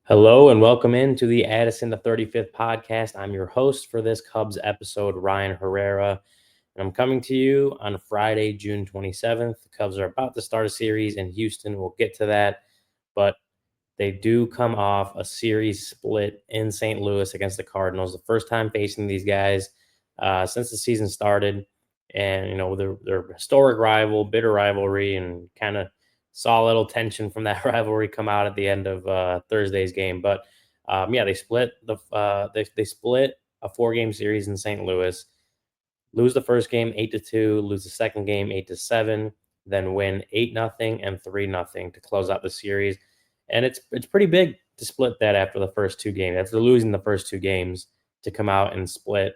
Hello and welcome into the Addison to 35th podcast. I'm your host for this Cubs episode, Ryan Herrera, and I'm coming to you on Friday, June 27th. The Cubs are about to start a series in Houston. We'll get to that, but they do come off a series split in St. Louis against the Cardinals, the first time facing these guys since the season started. And, they're historic rival, bitter rivalry, and kind of saw a little tension from that rivalry come out at the end of Thursday's game. But yeah, they split a 4-game series in St. Louis, lose the first game 8-2, lose the second game 8-7, then win 8-0 and 3-0 to close out the series. And it's pretty big to split that after the first two games, after losing the first two games, to come out and split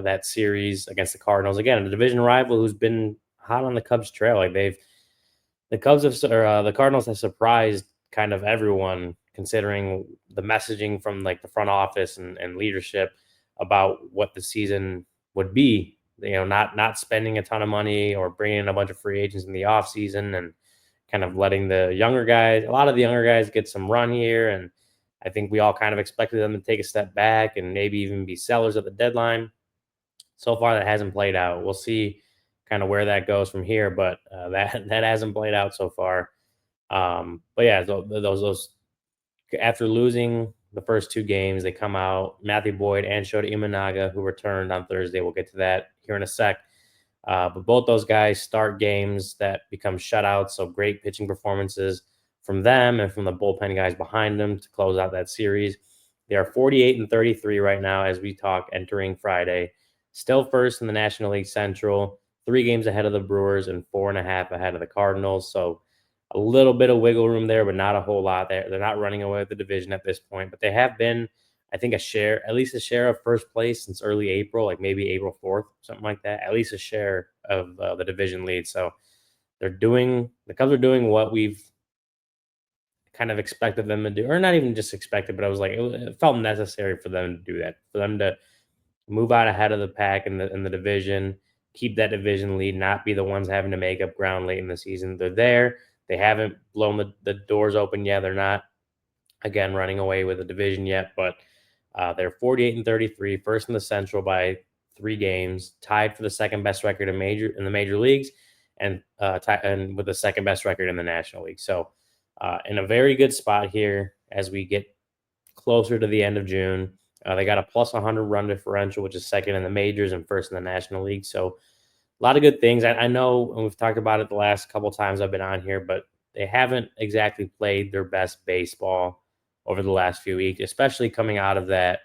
that series against the Cardinals. Again, a division rival who's been hot on the Cubs trail. Like the Cardinals have surprised kind of everyone, considering the messaging from like the front office and leadership about what the season would be. Not spending a ton of money or bringing in a bunch of free agents in the offseason and kind of letting a lot of the younger guys get some run here. And I think we all kind of expected them to take a step back and maybe even be sellers at the deadline. So far, that hasn't played out. We'll see kind of where that goes from here, but that hasn't played out so far. But yeah, those after losing the first two games, they come out. Matthew Boyd and Shota Imanaga, who returned on Thursday. We'll get to that here in a sec. But both those guys start games that become shutouts, so great pitching performances from them and from the bullpen guys behind them to close out that series. They are 48-33 right now as we talk, entering Friday. Still first in the National League Central, 3 games ahead of the Brewers and 4.5 ahead of the Cardinals. So a little bit of wiggle room there, but not a whole lot there. They're not running away with the division at this point, but they have been, I think, at least a share of first place since early April, like maybe April 4th, something like that. At least a share of the division lead. So the Cubs are doing what we've kind of expected them to do, or not even just expected, but I was like, it felt necessary for them to do that, for them to move out ahead of the pack in the division, keep that division lead, not be the ones having to make up ground late in the season. They're there. They haven't blown the doors open yet. They're not, again, running away with the division yet, but they're 48-33, first in the Central by 3 games, tied for the second best record in the major leagues, and and with the second best record in the National League. So, in a very good spot here as we get closer to the end of June. They got a plus 100 run differential, which is second in the majors and first in the National League. So a lot of good things. I know, and we've talked about it the last couple of times I've been on here, but they haven't exactly played their best baseball over the last few weeks, especially coming out of that,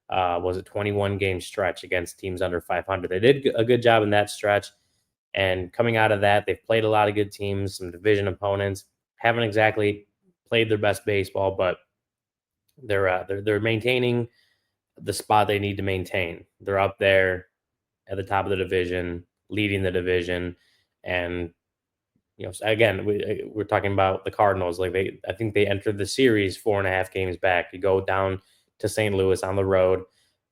was it 21 game stretch against teams under 500. They did a good job in that stretch. And coming out of that, they've played a lot of good teams, some division opponents. Haven't exactly played their best baseball, but they're maintaining the spot they need to maintain. They're up there at the top of the division, leading the division, and again, we're talking about the Cardinals. I think they entered the series 4.5 games back. You go down to St. Louis on the road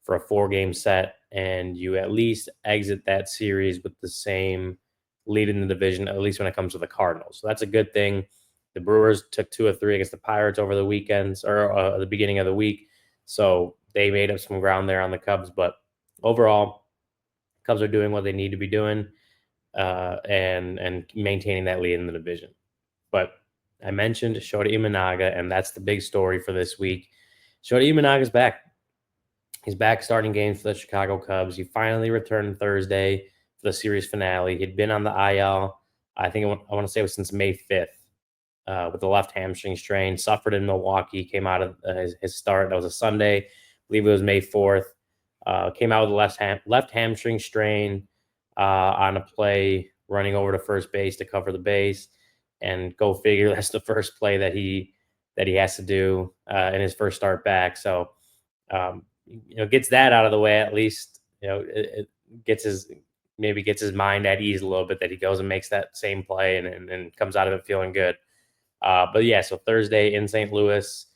for a 4-game set, and you at least exit that series with the same lead in the division, at least when it comes to the Cardinals. So that's a good thing. The Brewers took 2 of 3 against the Pirates over the weekends or the beginning of the week, so they made up some ground there on the Cubs. But overall, Cubs are doing what they need to be doing, and maintaining that lead in the division. But I mentioned Shota Imanaga, and that's the big story for this week. Shota Imanaga's back. He's back starting games for the Chicago Cubs. He finally returned Thursday for the series finale. He'd been on the IL, I think I want to say it was since May 5th, with the left hamstring strain. Suffered in Milwaukee, came out of his start. That was a Sunday. I believe it was May 4th. Came out with a left hamstring strain on a play running over to first base to cover the base. And go figure, that's the first play that he has to do in his first start back. So, gets that out of the way at least. It gets his mind at ease a little bit that he goes and makes that same play and comes out of it feeling good. But yeah, so Thursday in St. Louis,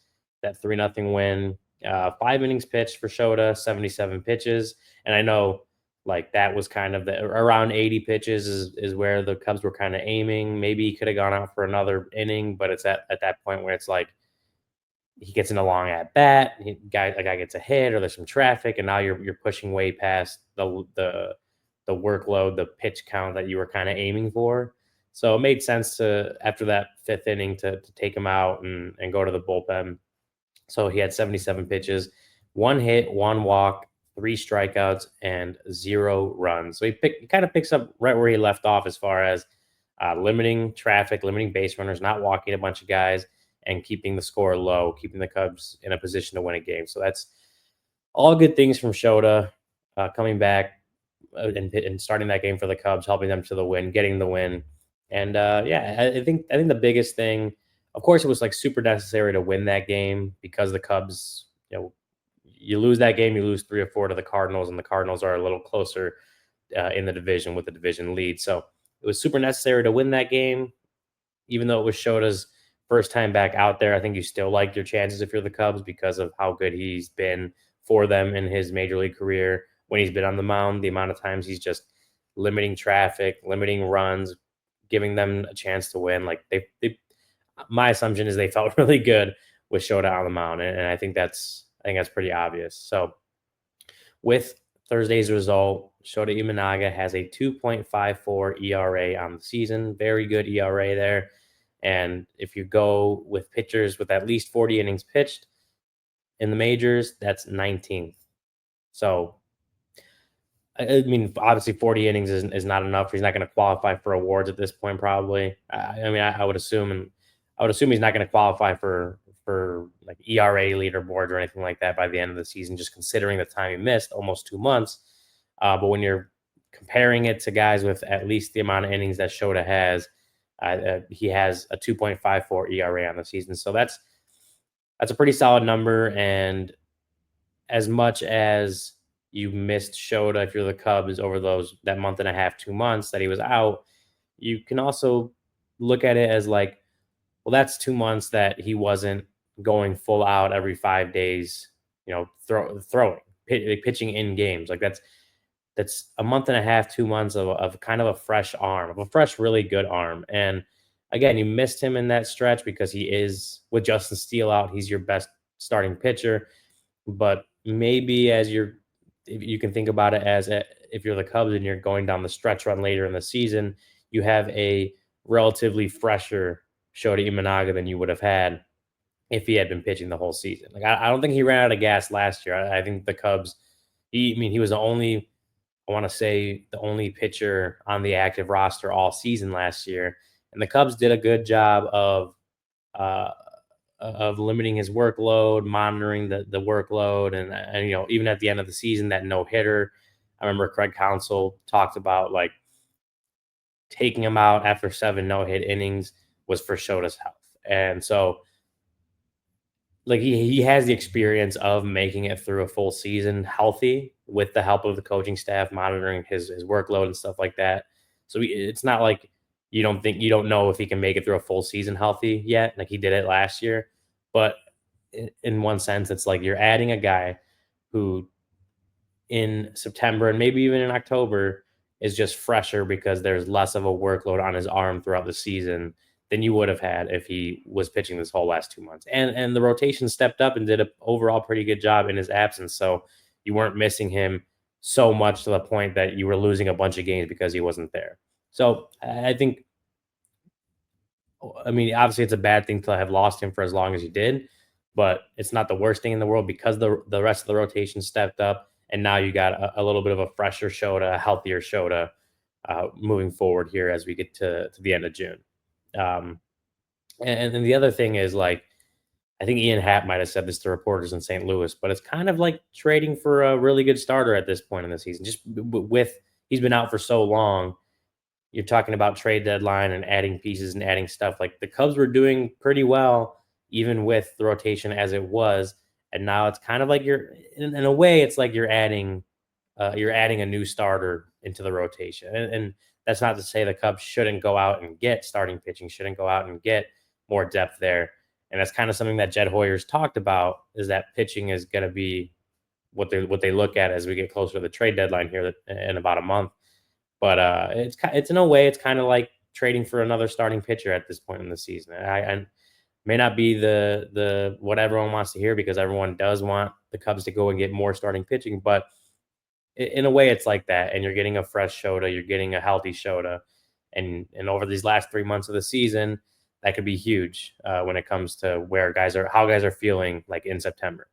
that 3-0 win. 5 innings pitched for Shota, 77 pitches. And I know that was kind of around 80 pitches is where the Cubs were kind of aiming. Maybe he could have gone out for another inning, but it's at that point where it's like, he gets in a long at bat, a guy gets a hit, or there's some traffic, and now you're pushing way past the workload, the pitch count that you were kind of aiming for. So it made sense to after that fifth inning to take him out and go to the bullpen. So he had 77 pitches, one hit, one walk, three strikeouts, and 0 runs. So he kind of picks up right where he left off as far as limiting traffic, limiting base runners, not walking a bunch of guys, and keeping the score low, keeping the Cubs in a position to win a game. So that's all good things from Shota coming back and starting that game for the Cubs, helping them to the win, getting the win. And yeah, I think the biggest thing, of course, it was like super necessary to win that game because the Cubs, you lose that game, you lose 3 or 4 to the Cardinals, and the Cardinals are a little closer in the division with the division lead. So it was super necessary to win that game, even though it was Shota's first time back out there. I think you still like your chances if you're the Cubs because of how good he's been for them in his major league career when he's been on the mound. The amount of times he's just limiting traffic, limiting runs, giving them a chance to win. Like my assumption is they felt really good with Shota on the mound, and I think that's pretty obvious. So with Thursday's result, Shota Imanaga has a 2.54 ERA on the season. Very good ERA there. And if you go with pitchers with at least 40 innings pitched in the majors, that's 19th. So, I mean, obviously 40 innings is not enough. He's not going to qualify for awards at this point, probably. I mean, I would assume, and I would assume he's not going to qualify for like ERA leaderboards or anything like that by the end of the season, just considering the time he missed, almost 2 months. But when you're comparing it to guys with at least the amount of innings that Shota has, he has a 2.54 ERA on the season. So that's a pretty solid number. And as much as you missed Shota if you're the Cubs over that month and a half, 2 months that he was out, you can also look at it as like, well, that's 2 months that he wasn't going full out every 5 days, throwing, pitching in games. Like that's a month and a half, 2 months of kind of a fresh arm, of a fresh, really good arm. And again, you missed him in that stretch because he is, with Justin Steele out, he's your best starting pitcher. But maybe if you can think about it as if you're the Cubs and you're going down the stretch run later in the season, you have a relatively fresher Shota Imanaga than you would have had if he had been pitching the whole season. Like I don't think he ran out of gas last year. I think the Cubs. He was the only. I want to say the only pitcher on the active roster all season last year, and the Cubs did a good job uh, of limiting his workload, monitoring the workload, and even at the end of the season, that no hitter. I remember Craig Counsell talked about like taking him out after 7 no hit innings was for Shota's health, and so like he has the experience of making it through a full season healthy with the help of the coaching staff monitoring his workload and stuff like that. So it's not like you don't know if he can make it through a full season healthy yet, like he did it last year. But in one sense, it's like you're adding a guy who in September and maybe even in October is just fresher because there's less of a workload on his arm throughout the season than you would have had if he was pitching this whole last 2 months. And the rotation stepped up and did an overall pretty good job in his absence. So you weren't missing him so much to the point that you were losing a bunch of games because he wasn't there. So I think, I mean, obviously it's a bad thing to have lost him for as long as you did, but it's not the worst thing in the world because the rest of the rotation stepped up, and now you got a little bit of a fresher Shota, a healthier Shota moving forward here as we get to the end of June. Um, and then the other thing is like I think Ian Happ might have said this to reporters in St. Louis, but it's kind of like trading for a really good starter at this point in the season. Just with he's been out for so long, you're talking about trade deadline and adding pieces and adding stuff. Like the Cubs were doing pretty well, even with the rotation as it was, and now it's kind of like in a way, it's like you're adding a new starter into the rotation, and that's not to say the Cubs shouldn't go out and get starting pitching, shouldn't go out and get more depth there, and that's kind of something that Jed Hoyer's talked about is that pitching is going to be what they look at as we get closer to the trade deadline here in about a month. But it's in a way it's kind of like trading for another starting pitcher at this point in the season. May not be the what everyone wants to hear because everyone does want the Cubs to go and get more starting pitching, but in a way, it's like that, and you're getting a fresh Shota, you're getting a healthy Shota, and over these last 3 months of the season, that could be huge when it comes to how guys are feeling like in September.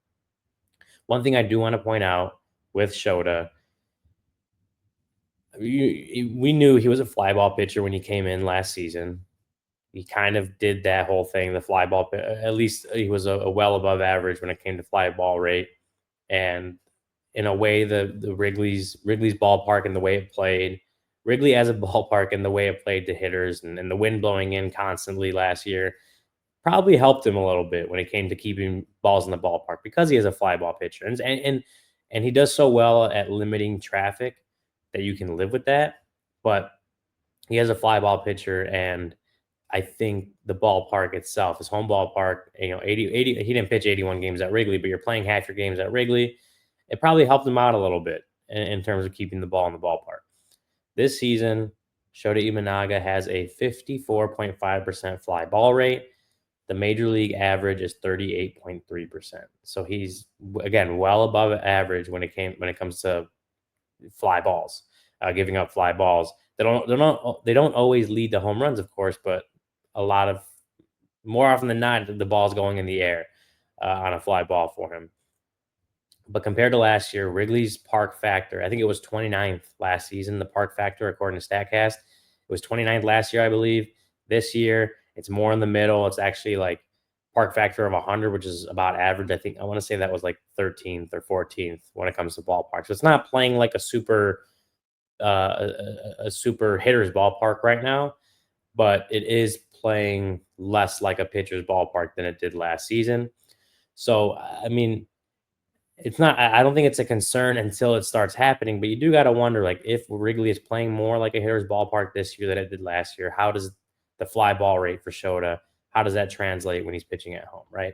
One thing I do want to point out with Shota, we knew he was a fly ball pitcher when he came in last season. He kind of did that whole thing, the fly ball. At least he was a well above average when it came to fly ball rate, and in a way, the Wrigley's ballpark and the way it played, Wrigley as a ballpark and the way it played to hitters and the wind blowing in constantly last year probably helped him a little bit when it came to keeping balls in the ballpark because he is a fly ball pitcher and he does so well at limiting traffic that you can live with that. But he has a fly ball pitcher, and I think the ballpark itself, his home ballpark, 80, he didn't pitch 81 games at Wrigley, but you're playing half your games at Wrigley. It probably helped him out a little bit in terms of keeping the ball in the ballpark. This season, Shota Imanaga has a 54.5% fly ball rate. The major league average is 38.3%. So he's again well above average when it comes to fly balls, giving up fly balls. They don't always lead to home runs, of course, but a lot of more often than not, the ball's going in the air on a fly ball for him. But compared to last year, Wrigley's park factor, I think it was 29th last season, the park factor, according to StatCast. It was 29th last year, I believe. This year, it's more in the middle. It's actually like park factor of 100, which is about average. I want to say that was like 13th or 14th when it comes to ballpark. So it's not playing like a super hitter's ballpark right now, but it is playing less like a pitcher's ballpark than it did last season. So, I mean, it's not. I don't think it's a concern until it starts happening. But you do got to wonder, like, if Wrigley is playing more like a hitter's ballpark this year than it did last year, how does the fly ball rate for Shota? How does that translate when he's pitching at home, right?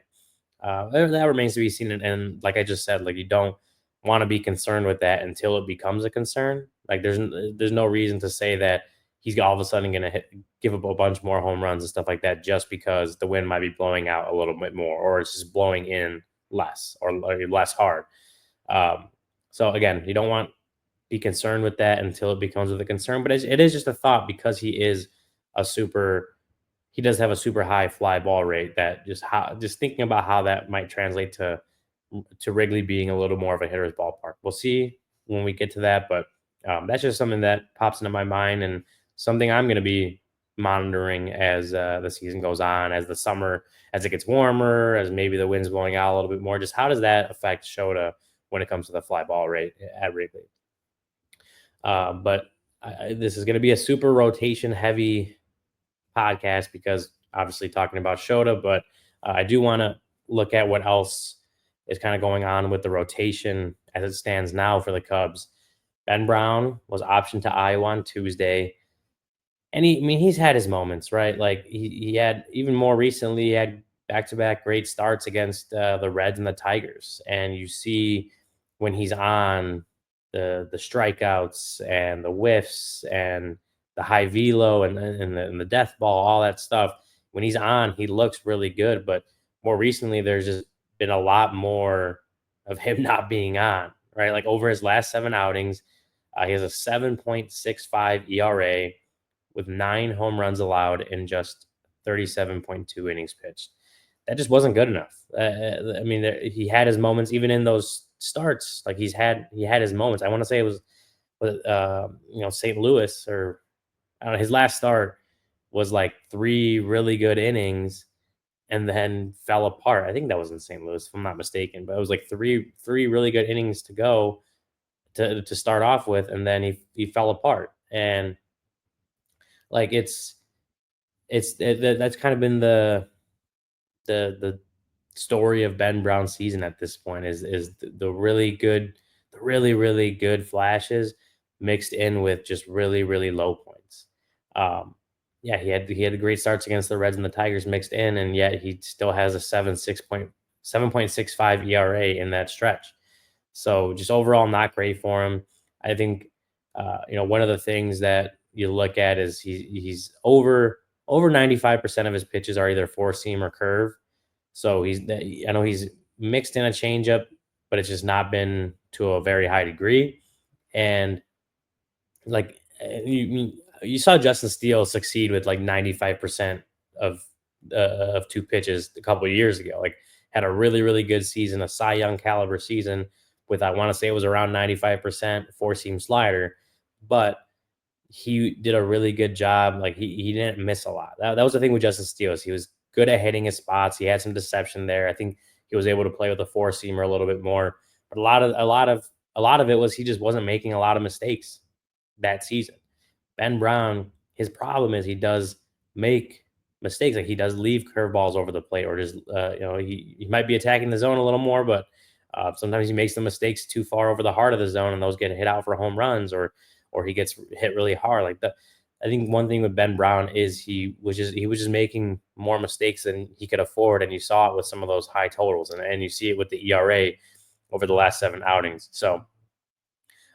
That remains to be seen. And like I just said, like you don't want to be concerned with that until it becomes a concern. Like there's no reason to say that he's all of a sudden going to give up a bunch more home runs and stuff like that just because the wind might be blowing out a little bit more or it's just blowing in less or less hard. Um, so again, you don't want to be concerned with that until it becomes a concern. But it is just a thought because a super he does have a super high fly ball rate that just thinking about how that might translate to Wrigley being a little more of a hitter's ballpark. We'll see when we get to that, but that's just something that pops into my mind and something I'm going to be monitoring as the season goes on, as the summer, as it gets warmer, as maybe the wind's blowing out a little bit more. Just how does that affect Shota when it comes to the fly ball rate at Wrigley? But this is going to be a super rotation heavy podcast because obviously talking about Shota, but I do want to look at what else is kind of going on with the rotation as it stands now for the Cubs. Ben Brown was optioned to Iowa on Tuesday. And he's had his moments, right? Like he had even more recently, he had back-to-back great starts against the Reds and the Tigers. And you see when he's on the strikeouts and the whiffs and the high velo and the death ball, all that stuff. When he's on, he looks really good. But more recently, there's just been a lot more of him not being on, right? Like over his last 7 outings, he has a 7.65 ERA with 9 home runs allowed in just 37.2 innings pitched. That just wasn't good enough. He had his moments even in those starts. Like he had his moments. I want to say it was, St. Louis or I don't know, his last start was like 3 really good innings and then fell apart. I think that was in St. Louis, if I'm not mistaken. But it was like three really good innings to go to start off with, and then he fell apart. And like that's kind of been the story of Ben Brown's season at this point is the really good flashes mixed in with just really low points. Yeah, he had great starts against the Reds and the Tigers mixed in, and yet he still has a 7.65 ERA in that stretch. So just overall not great for him. I think one of the things that you look at is he's over over 95% of his pitches are either four seam or curve. So I know he's mixed in a changeup, but it's just not been to a very high degree. And like you saw Justin Steele succeed with like 95% of two pitches a couple of years ago. Like had a really good season, a Cy Young caliber season with I want to say it was around 95% four seam slider, but he did a really good job. Like he didn't miss a lot. That was the thing with Justin Steele is he was good at hitting his spots. He had some deception there. I think he was able to play with a four seamer a little bit more, but a lot of it was he just wasn't making a lot of mistakes that season. Ben Brown, his problem is he does make mistakes. Like he does leave curveballs over the plate, or just he might be attacking the zone a little more, but sometimes he makes the mistakes too far over the heart of the zone, and those get hit out for home runs, or he gets hit really hard. I think one thing with Ben Brown is he was just making more mistakes than he could afford, and you saw it with some of those high totals, and you see it with the ERA over the last 7 outings. So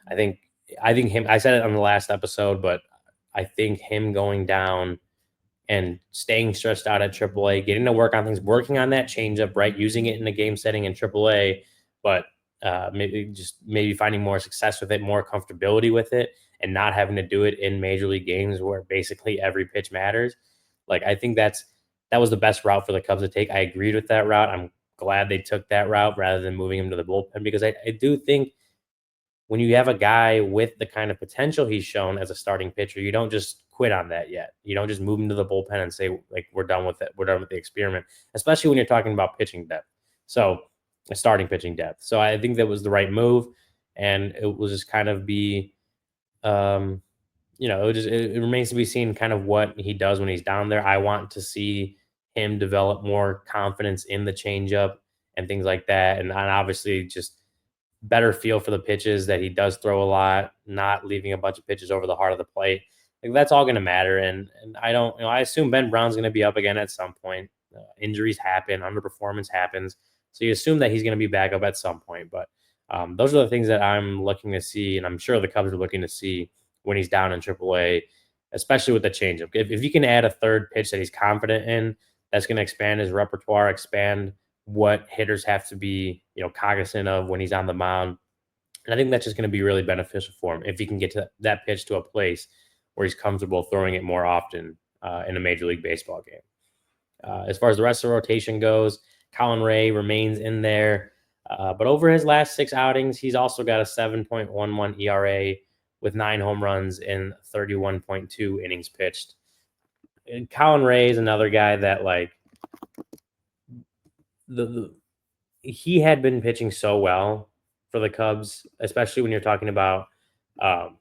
I think him. I said it on the last episode, but I think him going down and staying stressed out at AAA, getting to work on things, working on that changeup, right, using it in a game setting in AAA, but maybe finding more success with it, more comfortability with it, and not having to do it in major league games where basically every pitch matters. Like I think that was the best route for the Cubs to take. I agreed with that route. I'm glad they took that route rather than moving him to the bullpen because I do think when you have a guy with the kind of potential he's shown as a starting pitcher, you don't just quit on that yet. You don't just move him to the bullpen and say, like, we're done with it. We're done with the experiment, especially when you're talking about pitching depth. So, starting pitching depth. So, I think that was the right move. And it will just kind of be, um, it remains to be seen kind of what he does when he's down there. I want to see him develop more confidence in the changeup and things like that. And obviously, just better feel for the pitches that he does throw a lot, not leaving a bunch of pitches over the heart of the plate. Like that's all going to matter. And I don't, I assume Ben Brown's going to be up again at some point. Injuries happen, underperformance happens, so you assume that he's going to be back up at some point. But those are the things that I'm looking to see, and I'm sure the Cubs are looking to see when he's down in AAA, especially with the changeup. If you can add a third pitch that he's confident in, that's going to expand his repertoire, expand what hitters have to be, cognizant of when he's on the mound. And I think that's just going to be really beneficial for him if he can get to that pitch to a place where he's comfortable throwing it more often in a Major League Baseball game. As far as the rest of the rotation goes, Colin Ray remains in there. But over his last 6 outings, he's also got a 7.11 ERA with 9 home runs in 31.2 innings pitched. And Colin Ray is another guy that the he had been pitching so well for the Cubs, especially when you're talking about, um,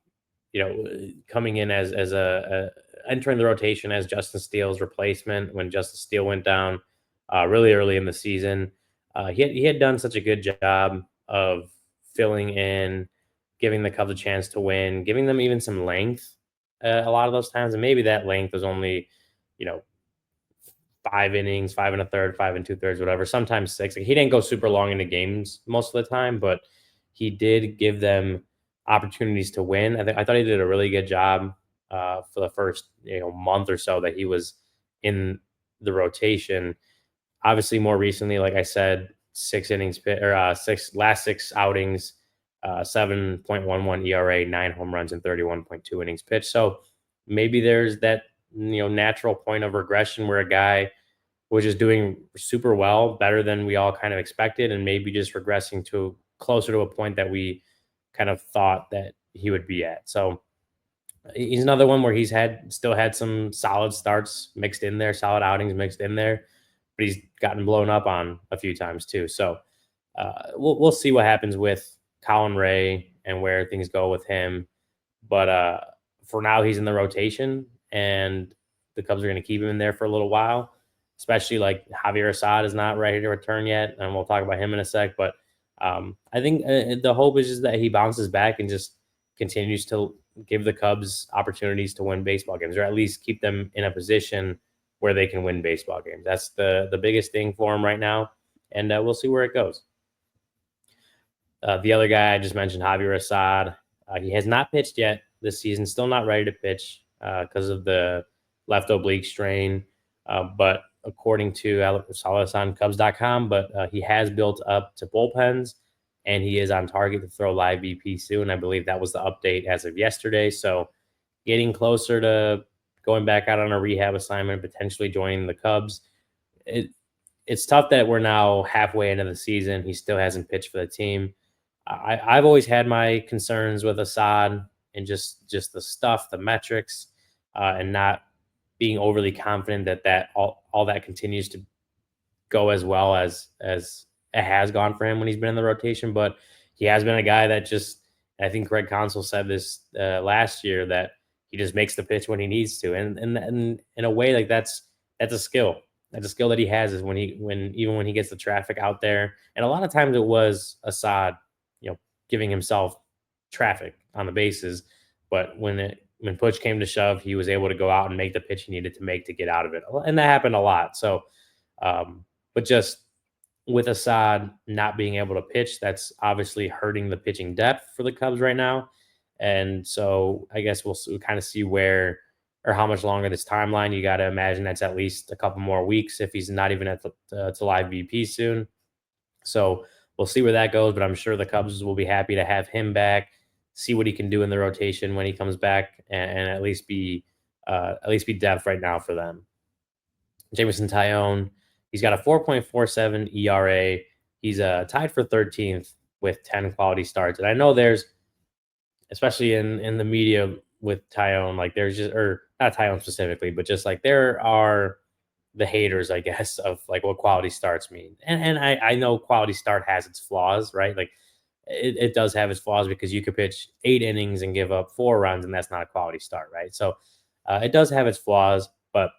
coming in as entering the rotation as Justin Steele's replacement when Justin Steele went down really early in the season. He had done such a good job of filling in, giving the Cubs a chance to win, giving them even some length a lot of those times, and maybe that length was only, you know, 5 innings, 5 1/3, 5 2/3, whatever. Sometimes 6. Like, he didn't go super long into games most of the time, but he did give them opportunities to win. I thought he did a really good job for the first month or so that he was in the rotation. Obviously, more recently, like I said, 6 innings or 6 outings, 7.11 ERA, 9 home runs, and 31.2 innings pitched. So maybe there's that natural point of regression where a guy was just doing super well, better than we all kind of expected, and maybe just regressing to closer to a point that we kind of thought that he would be at. So he's another one where he's still had some solid starts mixed in there, solid outings mixed in there, but he's gotten blown up on a few times too. So we'll see what happens with Colin Ray and where things go with him. But for now, he's in the rotation, and the Cubs are going to keep him in there for a little while. Especially like Javier Assad is not ready to return yet, and we'll talk about him in a sec. But I think the hope is just that he bounces back and just continues to give the Cubs opportunities to win baseball games, or at least keep them in a position where they can win baseball games. That's the biggest thing for him right now, and we'll see where it goes. The other guy I just mentioned, Javier Assad, he has not pitched yet this season. Still not ready to pitch because of the left oblique strain. But according to I saw this on Cubs.com, but he has built up to bullpens and he is on target to throw live BP soon. I believe that was the update as of yesterday. So getting closer to going back out on a rehab assignment, potentially joining the Cubs. It, it's tough that we're now halfway into the season. He still hasn't pitched for the team. I've always had my concerns with Assad and just the stuff, the metrics, and not being overly confident that all that continues to go as well as it has gone for him when he's been in the rotation. But he has been a guy that just, I think Greg Console said this last year, that he just makes the pitch when he needs to, and in a way, like that's a skill. That's a skill that he has, is when he gets the traffic out there, and a lot of times it was Assad, giving himself traffic on the bases, but when push came to shove, he was able to go out and make the pitch he needed to make to get out of it, and that happened a lot. So, but just with Assad not being able to pitch, that's obviously hurting the pitching depth for the Cubs right now. And so I guess we'll kind of see where or how much longer this timeline. You got to imagine that's at least a couple more weeks if he's not even at to live BP soon. So we'll see where that goes. But I'm sure the Cubs will be happy to have him back, see what he can do in the rotation when he comes back, and at least be depth right now for them. Jameson Tyone, he's got a 4.47 ERA. He's tied for 13th with 10 quality starts. And I know there's, especially in the media with Tyone, like there's just, or not Tyone specifically, but just like there are the haters, I guess, of like what quality starts mean. And I know quality start has its flaws, right? Like it does have its flaws, because you could pitch 8 innings and give up 4 runs, and that's not a quality start, right? So it does have its flaws, but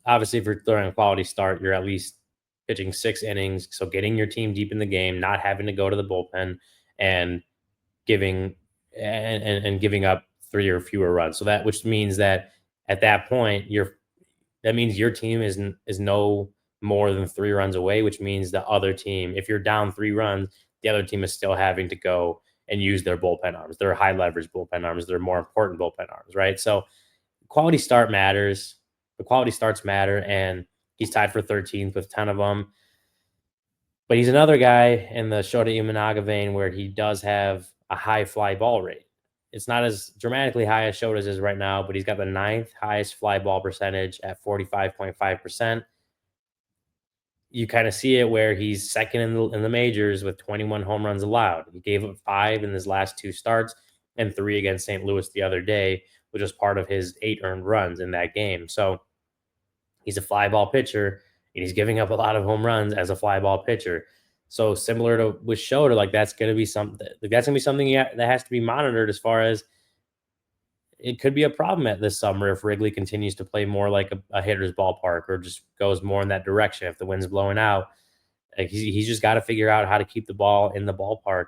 obviously, if you're throwing a quality start, you're at least pitching 6 innings. So getting your team deep in the game, not having to go to the bullpen, and giving and giving up 3 or fewer runs. So that, which means that at that point, that means your team is no more than 3 runs away, which means the other team, if you're down 3 runs, the other team is still having to go and use their bullpen arms. Their high leverage bullpen arms. They're more important bullpen arms, right? So quality start matters. The quality starts matter, and he's tied for 13th with 10 of them. But he's another guy in the Shota Imanaga vein where he does have a high fly ball rate. It's not as dramatically high as Shota's is right now, but he's got the 9th highest fly ball percentage at 45.5%. You kind of see it where he's second in the majors with 21 home runs allowed. He gave up 5 in his last 2 starts and 3 against St. Louis the other day, which was part of his 8 earned runs in that game. So he's a fly ball pitcher, and he's giving up a lot of home runs as a fly ball pitcher. So similar to with Shota, like that's going to be something. That has to be monitored, as far as it could be a problem at this summer if Wrigley continues to play more like a hitter's ballpark, or just goes more in that direction if the wind's blowing out. Like he's just got to figure out how to keep the ball in the ballpark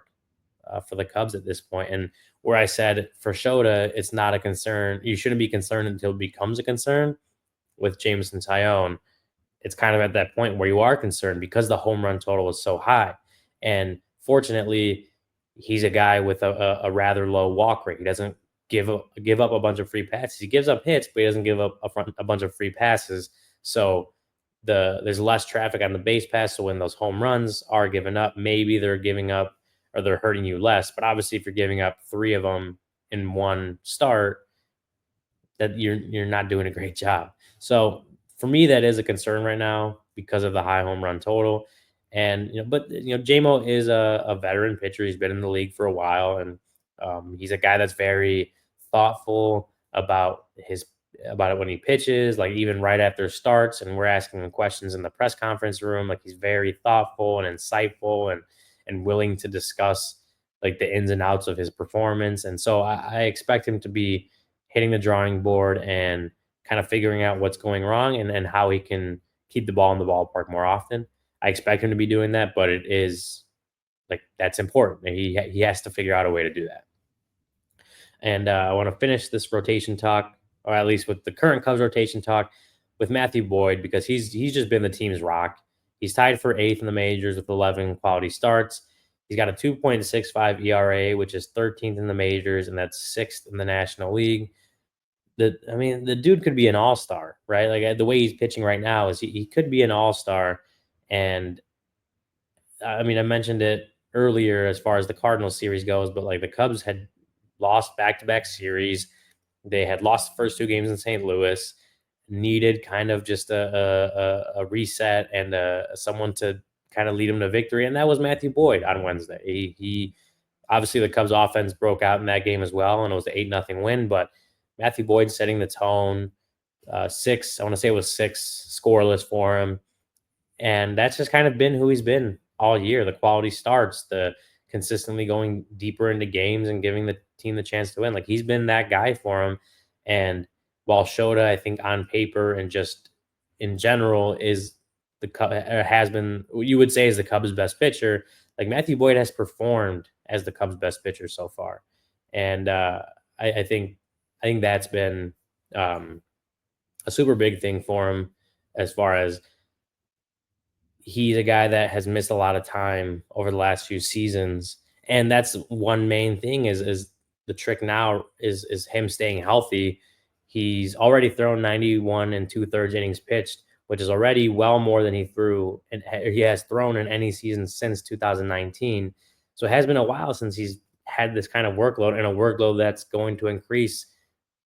for the Cubs at this point. And where I said for Shota, it's not a concern. You shouldn't be concerned until it becomes a concern. With Jameson Tyone, it's kind of at that point where you are concerned, because the home run total is so high. And fortunately, he's a guy with a rather low walk rate. He doesn't give up a bunch of free passes. He gives up hits, but he doesn't give up a bunch of free passes. So there's less traffic on the base pass. So when those home runs are given up, maybe they're giving up, or they're hurting you less. But obviously, if you're giving up 3 of them in one start, that you're not doing a great job. So for me, that is a concern right now because of the high home run total. And JMO is a veteran pitcher. He's been in the league for a while, and he's a guy that's very thoughtful about it when he pitches. Like even right after starts, and we're asking him questions in the press conference room. Like he's very thoughtful and insightful, and willing to discuss like the ins and outs of his performance. And so I expect him to be hitting the drawing board and kind of figuring out what's going wrong, and how he can keep the ball in the ballpark more often. I expect him to be doing that, but it is like that's important. And he has to figure out a way to do that. And I want to finish this rotation talk, or at least with the current Cubs rotation talk, with Matthew Boyd, because he's just been the team's rock. He's tied for 8th in the majors with 11 quality starts. He's got a 2.65 ERA, which is 13th in the majors, and that's 6th in the National League. I mean, the dude could be an all-star, right? Like the way he's pitching right now is he could be an all-star. And I mean, I mentioned it earlier as far as the Cardinals series goes, but like the Cubs had lost back-to-back series. They had lost the first two games in St. Louis, needed kind of just a reset and someone to kind of lead them to victory, and that was Matthew Boyd on Wednesday. He obviously the Cubs offense broke out in that game as well, and it was an 8-0 win. But Matthew Boyd setting the tone. Six, I want to say it was six scoreless for him, and that's just kind of been who he's been all year. The quality starts, the consistently going deeper into games and giving the team the chance to win. Like he's been that guy for him. And while Shota, I think on paper and just in general is the has been you would say is the Cubs' best pitcher. Like Matthew Boyd has performed as the Cubs' best pitcher so far, and I think that's been um, a super big thing for him as far as he's a guy that has missed a lot of time over the last few seasons, and that's one main thing is the trick now is him staying healthy. He's already thrown 91 and two-thirds innings pitched, which is already well more than he threw and he has thrown in any season since 2019. So it has been a while since he's had this kind of workload, and a workload that's going to increase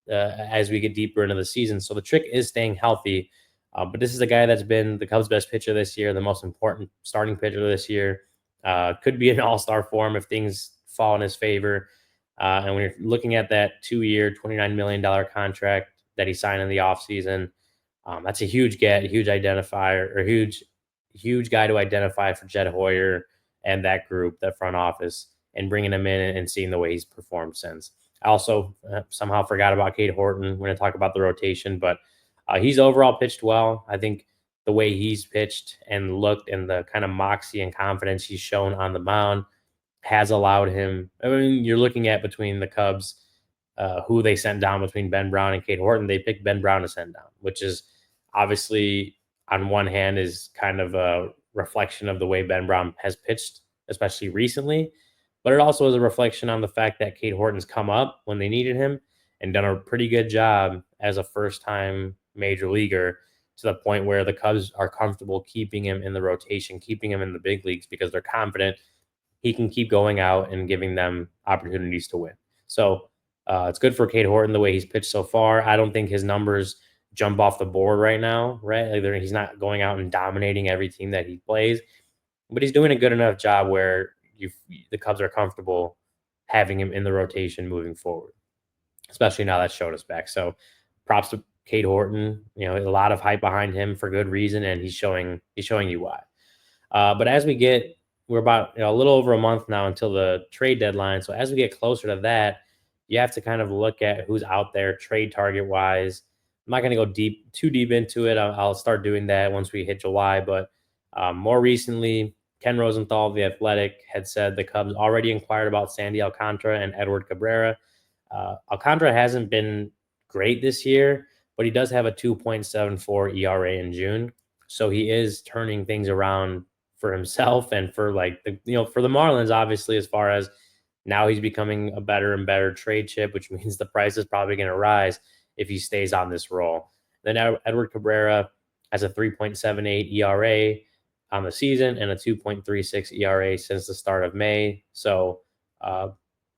as we get deeper into the season. So the trick is staying healthy. But this is a guy that's been the Cubs' best pitcher this year, the most important starting pitcher this year. Could be an all-star for him if things fall in his favor. And when you're looking at that 2-year, $29 million contract that he signed in the offseason, that's a huge get, a huge identifier, or huge guy to identify for Jed Hoyer and that group, that front office, and bringing him in and seeing the way he's performed since. I also somehow forgot about Cade Horton. We're going to talk about the rotation, but he's overall pitched well. I think the way he's pitched and looked and the kind of moxie and confidence he's shown on the mound has allowed him. I mean, you're looking at between the Cubs, who they sent down between Ben Brown and Cade Horton. They picked Ben Brown to send down, which is obviously on one hand is kind of a reflection of the way Ben Brown has pitched, especially recently. But it also is a reflection on the fact that Cade Horton's come up when they needed him and done a pretty good job as a first time major leaguer to the point where the Cubs are comfortable keeping him in the rotation, keeping him in the big leagues because they're confident he can keep going out and giving them opportunities to win. So it's good for Cade Horton the way he's pitched so far. I don't think his numbers jump off the board right now, right? Like he's not going out and dominating every team that he plays, but he's doing a good enough job where the Cubs are comfortable having him in the rotation moving forward, especially now that Shota's back. So props to Cade Horton. You know, a lot of hype behind him for good reason, and he's showing you why. But as we get, we're about a little over a month now until the trade deadline. So as we get closer to that, you have to kind of look at who's out there trade target wise. I'm not going to go too deep into it. I'll start doing that once we hit July. But more recently, Ken Rosenthal of The Athletic had said the Cubs already inquired about Sandy Alcantara and Edward Cabrera. Alcantara hasn't been great this year, but he does have a 2.74 ERA in June. So he is turning things around for himself and for like for the Marlins, obviously, as far as now he's becoming a better and better trade chip, which means the price is probably going to rise if he stays on this role. Then Edward Cabrera has a 3.78 ERA on the season and a 2.36 ERA since the start of May. So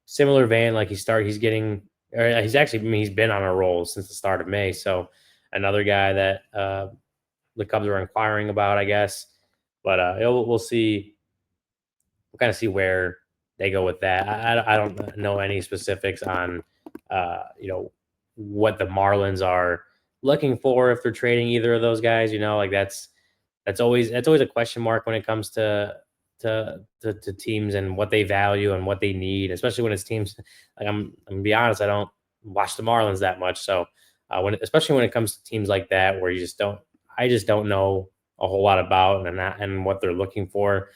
similar vein, like he's getting, or he's actually, I mean, he's been on a roll since the start of May. So another guy that the Cubs are inquiring about, I guess. But we'll see. We'll kind of see where they go with that. I don't know any specifics on, what the Marlins are looking for if they're trading either of those guys. Like that's always a question mark when it comes to teams and what they value and what they need, especially when it's teams. Like I'm gonna be honest, I don't watch the Marlins that much, so especially when it comes to teams like that where I just don't know a whole lot about and what they're looking for.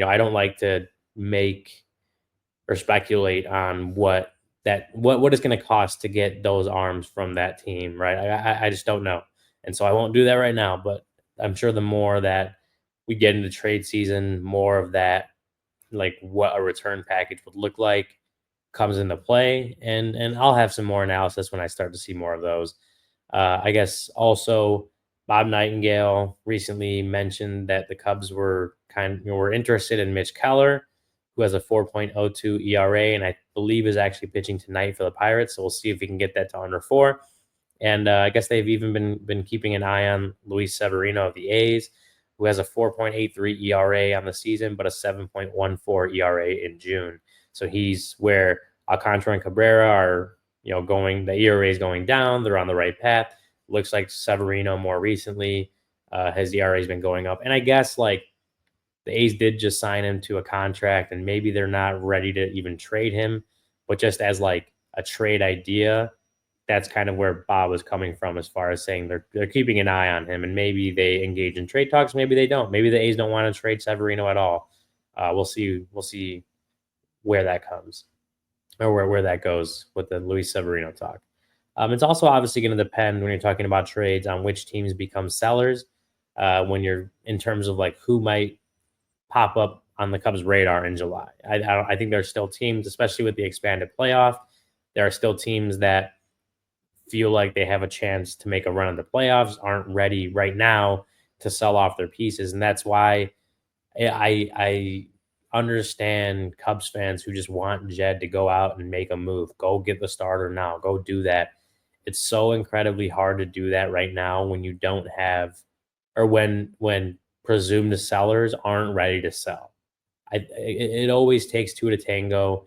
I don't like to make or speculate on what it's going to cost to get those arms from that team, right? I just don't know, and so I won't do that right now. But I'm sure the more that we get into trade season, more of that, like what a return package would look like, comes into play, and I'll have some more analysis when I start to see more of those. I guess also Bob Nightingale recently mentioned that the Cubs were interested in Mitch Keller, who has a 4.02 ERA, and I believe is actually pitching tonight for the Pirates. So we'll see if we can get that to under 4. And I guess they've even been keeping an eye on Luis Severino of the A's, who has a 4.83 ERA on the season, but a 7.14 ERA in June. So he's where Alcantara and Cabrera are, going. The ERA is going down. They're on the right path. Looks like Severino more recently, his ERA has been going up. And I guess like the A's did just sign him to a contract, and maybe they're not ready to even trade him, but just as like a trade idea, that's kind of where Bob was coming from as far as saying they're keeping an eye on him, and maybe they engage in trade talks, maybe they don't. Maybe the A's don't want to trade Severino at all. We'll see. We'll see where that comes or where that goes with the Luis Severino talk. It's also obviously going to depend when you're talking about trades on which teams become sellers. When you're in terms of like who might pop up on the Cubs' radar in July. I think there's still teams, especially with the expanded playoff. There are still teams that feel like they have a chance to make a run at the playoffs, aren't ready right now to sell off their pieces. And that's why I understand Cubs fans who just want Jed to go out and make a move. Go get the starter now. Go do that. It's so incredibly hard to do that right now when you don't have, or when presumed sellers aren't ready to sell. It always takes two to tango,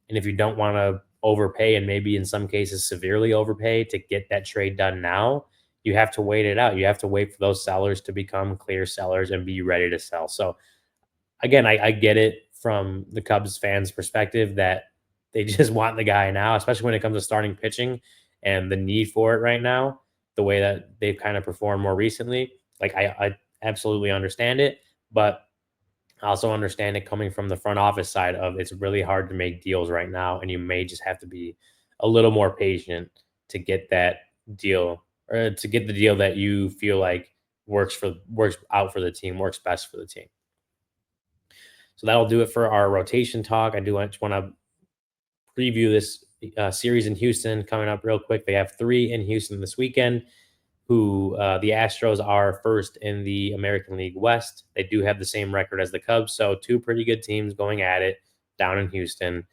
and if you don't want to overpay and maybe in some cases severely overpay to get that trade done now, you have to wait it out. You have to wait for those sellers to become clear sellers and be ready to sell. So again, I get it from the Cubs fans' perspective that they just want the guy now, especially when it comes to starting pitching and the need for it right now, the way that they've kind of performed more recently. Like I absolutely understand it, but I also understand it coming from the front office side of it's really hard to make deals right now, and you may just have to be a little more patient to get that deal or to get the deal that you feel like works out for the team, works best for the team. So that'll do it for our rotation talk. I do just want to preview this series in Houston coming up real quick. They have 3 in Houston this weekend. Who the Astros are first in the American League West. They do have the same record as the Cubs, so 2 pretty good teams going at it down in Houston.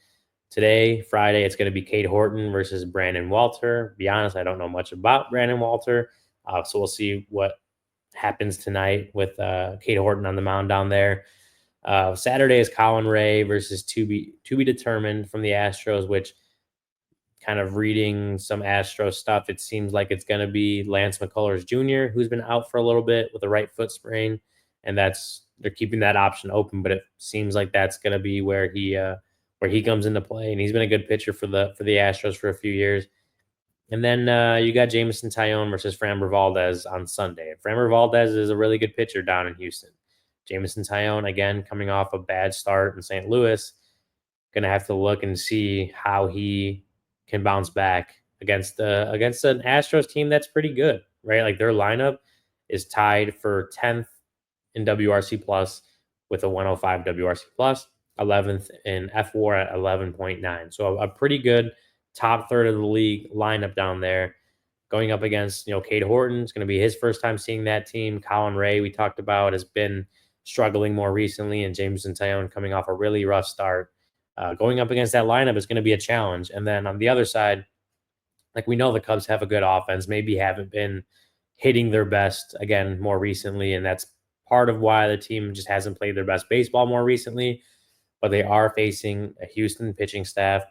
Today, Friday, it's going to be Cade Horton versus Brandon Walter. To be honest, I don't know much about Brandon Walter, so we'll see what happens tonight with Cade Horton on the mound down there. Saturday is Colin Ray versus to be determined from the Astros, which kind of reading some Astro stuff, it seems like it's going to be Lance McCullers Jr., who's been out for a little bit with a right foot sprain, and they're keeping that option open. But it seems like that's going to be where he comes into play, and he's been a good pitcher for the Astros for a few years. And then you got Jameson Taillon versus Framber Valdez on Sunday. Framber Valdez is a really good pitcher down in Houston. Jameson Taillon, again, coming off a bad start in St. Louis, going to have to look and see how he can bounce back against an Astros team that's pretty good, right? Like their lineup is tied for 10th in WRC plus with a 105 WRC plus, 11th in FWAR at 11.9. So a pretty good top third of the league lineup down there. Going up against, Cade Horton. It's going to be his first time seeing that team. Colin Ray, we talked about, has been struggling more recently, and Jameson Taillon coming off a really rough start. Going up against that lineup is going to be a challenge. And then on the other side, like we know the Cubs have a good offense, maybe haven't been hitting their best again more recently. And that's part of why the team just hasn't played their best baseball more recently. But they are facing a Houston pitching staff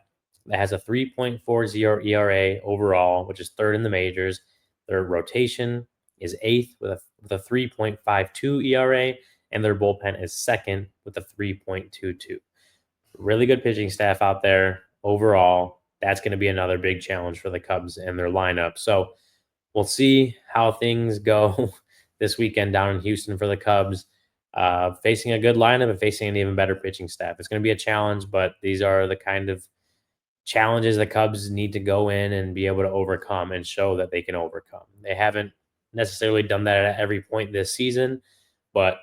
that has a 3.40 ERA overall, which is 3rd in the majors. Their rotation is 8th with a 3.52 ERA, and their bullpen is 2nd with a 3.22. Really good pitching staff out there overall. That's going to be another big challenge for the Cubs and their lineup. So we'll see how things go this weekend down in Houston for the Cubs. Facing a good lineup and facing an even better pitching staff. It's going to be a challenge, but these are the kind of challenges the Cubs need to go in and be able to overcome and show that they can overcome. They haven't necessarily done that at every point this season, but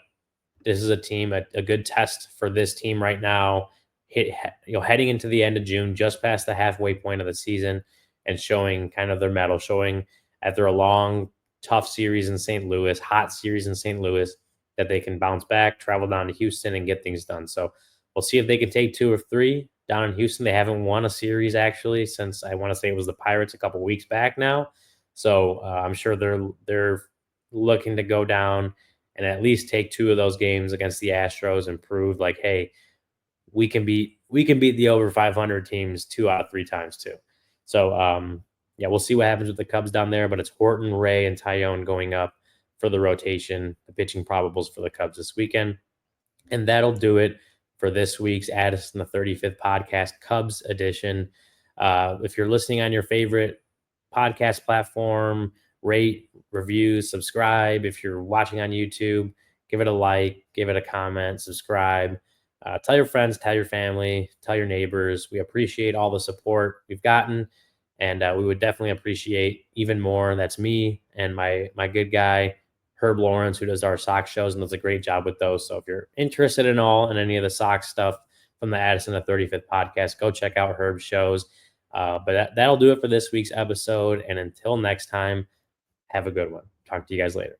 this is a team, a good test for this team right now heading into the end of June, just past the halfway point of the season, and showing kind of their mettle, showing after a long, tough series in St. Louis, hot series in St. Louis, that they can bounce back, travel down to Houston, and get things done. So we'll see if they can take 2 or 3 down in Houston. They haven't won a series actually since, I want to say, it was the Pirates a couple weeks back now. So I'm sure they're looking to go down and at least take 2 of those games against the Astros and prove like, hey, we can beat the over 500 teams 2 out of 3 times too. So yeah, we'll see what happens with the Cubs down there. But it's Horton, Ray, and Tyone going up for the rotation, the pitching probables for the Cubs this weekend. And that'll do it for this week's Addison the 35th podcast, Cubs edition. If you're listening on your favorite podcast platform, rate, review, subscribe. If you're watching on YouTube, give it a like, give it a comment, subscribe. Tell your friends, tell your family, tell your neighbors. We appreciate all the support we've gotten, and we would definitely appreciate even more. That's me and my good guy, Herb Lawrence, who does our Sox shows and does a great job with those. So if you're interested in any of the Sox stuff from the Addison the 35th podcast, go check out Herb's shows. But that'll do it for this week's episode. And until next time, have a good one. Talk to you guys later.